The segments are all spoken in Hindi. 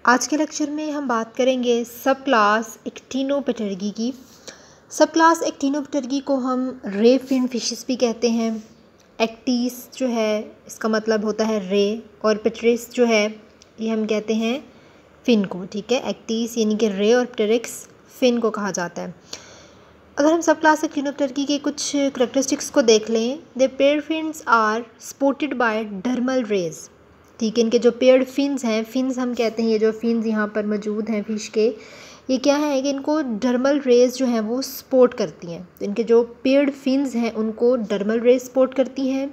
आज के लेक्चर में हम बात करेंगे सब क्लास एक्टिनोपटेर्गी की। सब क्लास एक्टिनोपटेर्गी को हम रे फिन फिशेस भी कहते हैं। एक्टिस जो है इसका मतलब होता है रे, और पेट्रिस जो है ये हम कहते हैं फिन को। ठीक है, एक्टिस यानी कि रे और पेट्रिक्स फिन को कहा जाता है। अगर हम सब क्लास एक्टिनोपटेर्गी के कुछ करेक्टरिस्टिक्स को देख लें, the pair fins are supported by dermal rays. ठीक है, इनके जो पेयर्ड फिन्स हैं, फिन्स हम कहते हैं ये जो फिन्स यहाँ पर मौजूद हैं फिश के, ये क्या है कि इनको डर्मल रेज जो हैं वो सपोर्ट करती हैं। तो इनके जो पेयर्ड फिन्स हैं उनको डर्मल रेज सपोर्ट करती हैं।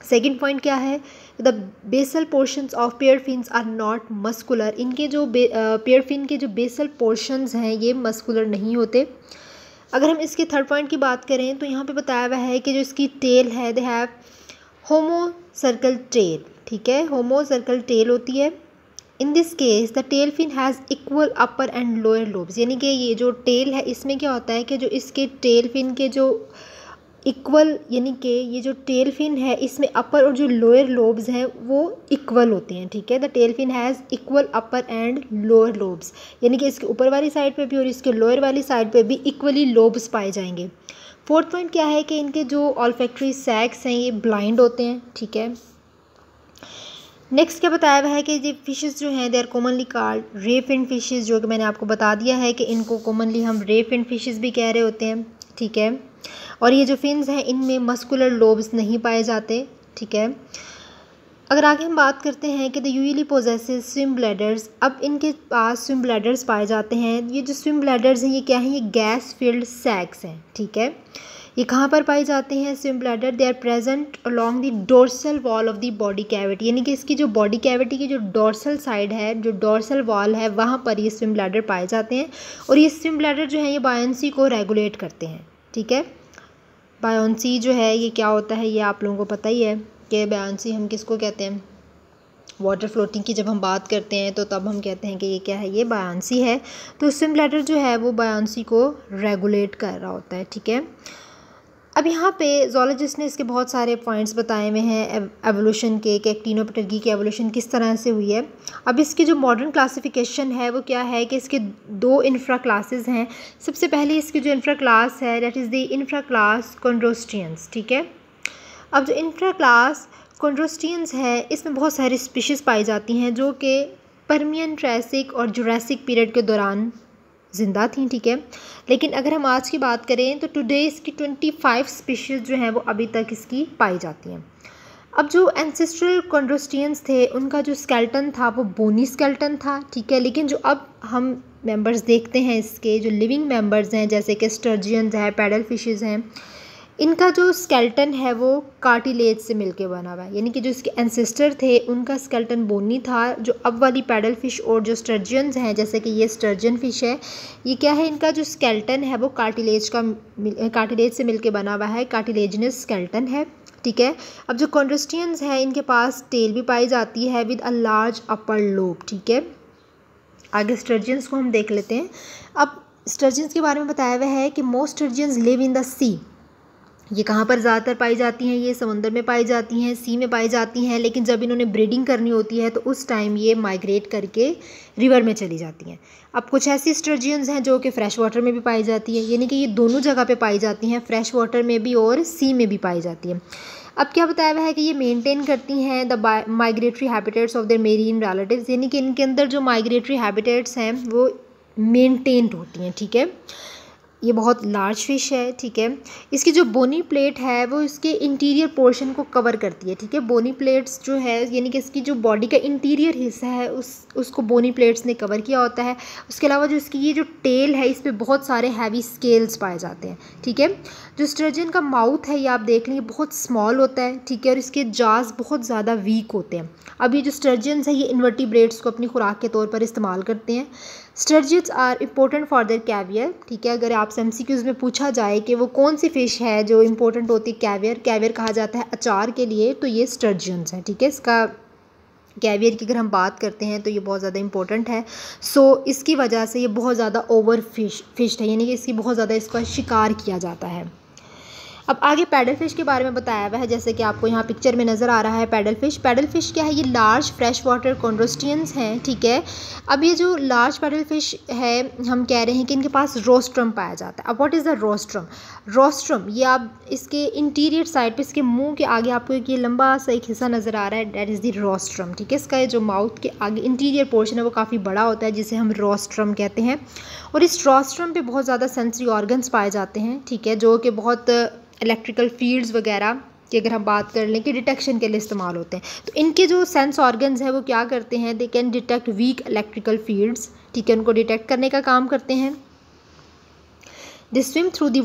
सेकंड पॉइंट क्या है, the basal portions of pair fins are not muscular. इनके जो पेयर फिन के जो बेसल पोर्शंस हैं ये मस्कुलर नहीं होते। अगर हम इसके थर्ड पॉइंट की बात करें तो यहाँ पे बताया हुआ है कि जो इसकी टेल है, they have homocercal tail. ठीक है, होमो सर्कल टेल होती है। In this case the tail fin has equal upper and lower lobes. यानी कि ये जो टेल है इसमें क्या होता है कि जो इसके टेल फिन के जो इक्वल, यानी कि ये जो टेल फिन है इसमें अपर और जो लोअर लोब्स हैं वो इक्वल होते हैं। ठीक है, the tail fin has equal upper and lower lobes, यानी कि इसके ऊपर वाली साइड पे भी और इसके लोअर वाली साइड पे भी इक्वली लोब्स पाए जाएंगे। फोर्थ पॉइंट क्या है कि इनके जो ऑल्फैक्टरी सैक्स हैं ये ब्लाइंड होते हैं। ठीक है, नेक्स्ट क्या बताया हुआ है कि ये फिशेस जो हैं they are commonly called ray fin fishes, जो कि मैंने आपको बता दिया है कि इनको कॉमनली हम रे फिन फिशेस भी कह रहे होते हैं। ठीक है, और ये जो फिन्स हैं इनमें मस्कुलर लोब्स नहीं पाए जाते। ठीक है, अगर आगे हम बात करते हैं कि the usually possesses swim bladders. अब इनके पास स्विम ब्लैडर्स पाए जाते हैं। ये जो स्विम ब्लैडर्स हैं ये क्या हैं, ये गैस फिल्ड सैक्स हैं। ठीक है, ये कहाँ पर पाए जाते हैं swim bladder, they are present along the dorsal wall of the body cavity. यानी कि इसकी जो बॉडी कैविटी की जो डोर्सल साइड है, जो डोर्सल वॉल है, वहाँ पर ये स्विम ब्लैडर पाए जाते हैं। और ये स्विम ब्लैडर जो है ये बायोंसी को रेगुलेट करते हैं। ठीक है, बायोंसी जो है ये क्या होता है ये आप लोगों को पता ही है कि बायोंसी हम किसको कहते हैं। वाटर फ्लोटिंग की जब हम बात करते हैं तो तब हम कहते हैं कि ये क्या है, ये बायोंसी है। तो स्विम ब्लैडर जो है वो बायोंसी को रेगुलेट कर रहा होता है। ठीक है, अब यहाँ पे जोलॉजिस्ट ने इसके बहुत सारे पॉइंट्स बताए हुए हैं एवोल्यूशन के, कि एक्टिनोपटेर्गी की एवोल्यूशन किस तरह से हुई है। अब इसकी जो मॉडर्न क्लासिफिकेशन है वो क्या है कि इसके दो इंफ्रा क्लासेस हैं। सबसे पहले इसकी जो इंफ्रा क्लास है that is the infra class chondrosteans. ठीक है, अब जो इंफ्रा क्लास कॉन्ड्रोस्टियंस है इसमें बहुत सारी स्पीशीज़ पाई जाती हैं जो कि पर्मियन, ट्रायसिक और जुरासिक पीरियड के दौरान ज़िंदा थी। ठीक है, लेकिन अगर हम आज की बात करें तो टुडे इसकी 25 स्पीशीज़ जो हैं वो अभी तक इसकी पाई जाती हैं। अब जो एंसेस्ट्रल कॉन्ड्रोस्टियंस थे उनका जो स्केल्टन था वो बोनी स्केल्टन था। ठीक है, लेकिन जो अब हम मेंबर्स देखते हैं इसके जो लिविंग मेंबर्स हैं जैसे कि स्टर्जियंस हैं, पैडल फिशेस हैं, इनका जो स्केल्टन है वो कार्टिलेज से मिलके बना हुआ है। यानी कि जो इसके एंसेस्टर थे उनका स्केल्टन बोनी था। जो अब वाली पैडल फिश और जो स्टर्जियंस हैं जैसे कि ये स्टर्जियन फिश है, ये क्या है, इनका जो स्केल्टन है वो कार्टिलेज से मिलके बना हुआ है, कार्टिलेजिनस स्केल्टन है। ठीक है, अब जो कॉन्ड्रोस्टियंस है इनके पास टेल भी पाई जाती है with a large upper lobe. ठीक है, आगे स्टर्जियंस को हम देख लेते हैं। अब स्टर्जियंस के बारे में बताया हुआ है कि मोस्ट स्टर्जियंस लिव इन द सी। ये कहाँ पर ज़्यादातर पाई जाती हैं, ये समुद्र में पाई जाती हैं, सी में पाई जाती हैं। लेकिन जब इन्होंने ब्रीडिंग करनी होती है तो उस टाइम ये माइग्रेट करके रिवर में चली जाती हैं। अब कुछ ऐसी स्टर्जियंस हैं जो कि फ्रेश वाटर में भी पाई जाती है, यानी कि ये दोनों जगह पे पाई जाती हैं, फ्रेश वाटर में भी और सी में भी पाई जाती हैं। अब क्या बताया हुआ है कि ये मेंटेन करती हैं the migratory habitats of their marine relatives, यानी कि इनके अंदर जो माइग्रेटरी हैबिटेट्स हैं वो मेंटेन्ड होती हैं। ठीक है, ये बहुत लार्ज फिश है। ठीक है, इसकी जो बोनी प्लेट है वो इसके इंटीरियर पोर्शन को कवर करती है। ठीक है, बोनी प्लेट्स जो है यानी कि इसकी जो बॉडी का इंटीरियर हिस्सा है उसको बोनी प्लेट्स ने कवर किया होता है। उसके अलावा जो इसकी ये जो टेल है इस पर बहुत सारे हैवी स्केल्स पाए जाते हैं। ठीक है, जो स्टर्जियन का माउथ है ये आप देख लेंगे बहुत स्मॉल होता है। ठीक है, और इसके जाज बहुत ज़्यादा वीक होते हैं। अब ये जो स्टर्जियंस है ये इन्वर्टिब्रेट्स को अपनी खुराक के तौर पर इस्तेमाल करते हैं। Sturgeons are important for their caviar. ठीक है, अगर आपसे एमसीक्यूज़ में पूछा जाए कि वो कौन सी फ़िश है जो इम्पोर्टेंट होती है, कैवियर कहा जाता है अचार के लिए, तो ये स्टर्जियंस है। ठीक है, इसका कैवियर की अगर हम बात करते हैं तो ये बहुत ज़्यादा इंपॉर्टेंट है। सो इसकी वजह से ये बहुत ज़्यादा ओवर फिश्ड है, यानी कि इसकी बहुत ज़्यादा इसका शिकार किया जाता है। अब आगे पैडल फिश के बारे में बताया हुआ है, जैसे कि आपको यहाँ पिक्चर में नज़र आ रहा है पैडल फिश। पैडल फिश क्या है, ये लार्ज फ्रेश वाटर कॉन्ड्रोस्टियंस हैं, ठीक है। अब ये जो लार्ज पैडल फिश है, हम कह रहे हैं कि इनके पास रोस्ट्रम पाया जाता है। अब what is the rostrum? Rostrum ये आप इसके इंटीरियर साइड पे, इसके मुंह के आगे आपको एक ये लंबा सा एक हिस्सा नज़र आ रहा है, दैट इज़ द रोस्ट्रम, ठीक है। इसका जो माउथ के आगे इंटीरियर पोर्शन है वो काफ़ी बड़ा होता है, जिसे हम रोस्ट्रम कहते हैं। और इस रोस्ट्रम पे बहुत ज़्यादा सेंसरी ऑर्गन्स पाए जाते हैं, ठीक है, जो कि बहुत इलेक्ट्रिकल फील्ड्स वगैरह की अगर हम बात कर लें कि डिटेक्शन के लिए इस्तेमाल होते हैं। तो इनके जो सेंस ऑर्गन्स हैं वो क्या करते हैं, they can detect weak electrical fields, ठीक है, उनको डिटेक्ट करने का काम करते हैं। They swim through the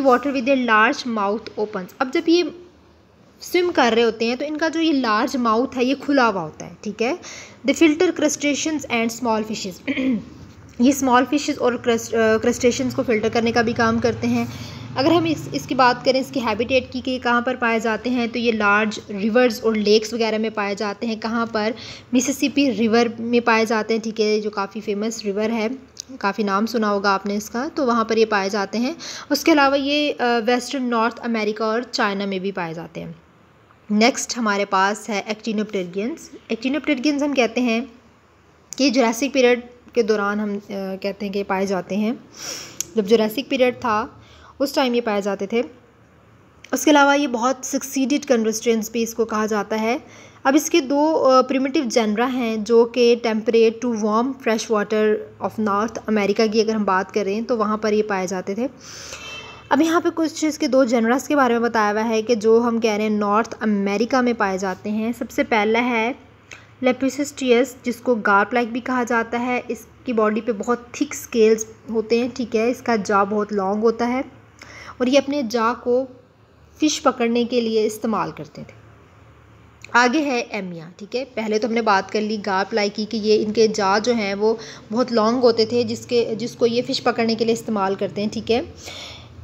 water with a large mouth open. अब जब ये स्विम कर रहे होते हैं तो इनका जो ये लार्ज माउथ है ये खुला हुआ होता है, ठीक है। The filter crustaceans and small fishes ये स्मॉल फिशेस और क्रस्टेशंस को फ़िल्टर करने का भी काम करते हैं। अगर हम इसकी बात करें इसके हैबिटेट की कि कहाँ पर पाए जाते हैं, तो ये लार्ज रिवर्स और लेक्स वगैरह में पाए जाते हैं। कहाँ पर? मिसिसिपी रिवर में पाए जाते हैं, ठीक है, जो काफ़ी फेमस रिवर है, काफ़ी नाम सुना होगा आपने इसका, तो वहाँ पर ये पाए जाते हैं। उसके अलावा ये वेस्टर्न नॉर्थ अमेरिका और चाइना में भी पाए जाते हैं। नेक्स्ट हमारे पास है एक्टिनोप्टेरिगियंस। एक्टिनोप्टेरिगियंस हम कहते हैं कि जुरासिक पीरियड के दौरान हम कहते हैं कि पाए जाते हैं। जब जुरासिक पीरियड था उस टाइम ये पाए जाते थे। उसके अलावा ये बहुत सक्सीडेड कंट्रोस्टियंस भी इसको कहा जाता है। अब इसके दो प्रिमिटिव जेनरा हैं जो कि temperate to warm fresh water of North America की अगर हम बात करें तो वहाँ पर ये पाए जाते थे। अब यहाँ पे कुछ इसके दो जेनरस के बारे में बताया हुआ है कि जो हम कह रहे हैं नॉर्थ अमेरिका में पाए जाते हैं। सबसे पहला है लेपिसिस्टियस, जिसको गार्प लाइक भी कहा जाता है। इसकी बॉडी पे बहुत थिक स्केल्स होते हैं, ठीक है, इसका जा बहुत लॉन्ग होता है और ये अपने जा को फ़िश पकड़ने के लिए इस्तेमाल करते थे। आगे है एमिया, ठीक है, पहले तो हमने बात कर ली गार्प लाइक की कि ये इनके जा जो हैं वो बहुत लॉन्ग होते थे, जिसको ये फ़िश पकड़ने के लिए इस्तेमाल करते हैं, ठीक है।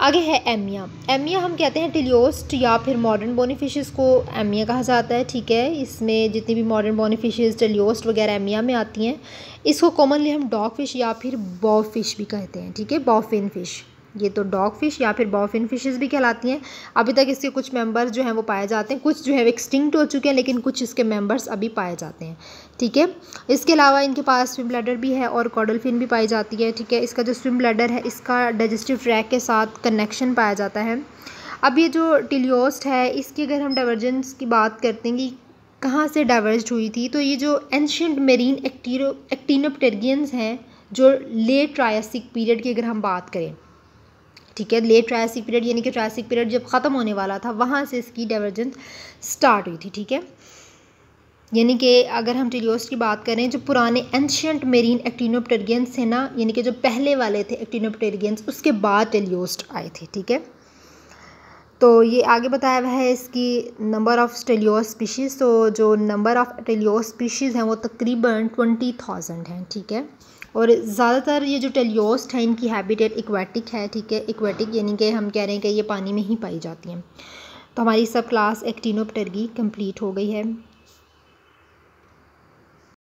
आगे है एमिया। एमिया हम कहते हैं टिलियोस्ट या फिर मॉडर्न बोनी फिशेस को एमिया कहा जाता है, ठीक है। इसमें जितनी भी मॉडर्न बोनी फिशेस टिलियोस्ट वगैरह एमिया में आती हैं। इसको कॉमनली हम डॉग फिश या फिर बॉ फिश भी कहते हैं, ठीक है, बॉफिन फ़िश। ये तो डॉग फिश या फिर बॉफिन फिशेस भी कहलाती हैं। अभी तक इसके कुछ मेंबर्स जो हैं वो पाए जाते हैं, कुछ जो है एक्सटिंक्ट हो चुके हैं लेकिन कुछ इसके मेंबर्स अभी पाए जाते हैं, ठीक है। इसके अलावा इनके पास स्विम ब्लैडर भी है और कॉडल फिन भी पाई जाती है, ठीक है। इसका जो स्विम ब्लैडर है इसका डाइजेस्टिव ट्रैक के साथ कनेक्शन पाया जाता है। अब ये जो टिलियोस्ट है इसकी अगर हम डाइवर्जेंस की बात करते हैं कि कहाँ से डाइवर्ज हुई थी, तो ये जो एंशिएंट मेरीन एक्टिनोप्टेरिगियंस हैं जो लेट ट्रायसिक पीरियड की अगर हम बात करें, ठीक है, लेट ट्रायसिक पीरियड यानी कि ट्रायसिक पीरियड जब ख़त्म होने वाला था वहाँ से इसकी डाइवर्जेंस स्टार्ट हुई थी, ठीक है। यानी कि अगर हम टिलियोस्ट की बात करें, जो पुराने एंशिएंट मेरीन एक्टिनोप्टेरिगियंस थे ना, यानी कि जो पहले वाले थे एक्टिनोप्टेरिगियंस, उसके बाद टिलियोस्ट आए थे, ठीक है। तो ये आगे बताया हुआ है इसकी नंबर ऑफ़ टिलियोस्ट स्पीशीज़। तो जो नंबर ऑफ़ टिलियोस्ट स्पीशीज़ हैं वो तकरीबन 20,000 हैं, ठीक है। और ज़्यादातर ये जो टेलियोस्ट है इनकी हैबिटेट इक्वेटिक है, ठीक है, इक्वेटिक यानी कि हम कह रहे हैं कि ये पानी में ही पाई जाती हैं। तो हमारी सब क्लास एक्टिनोप्टेरिगी कंप्लीट हो गई है।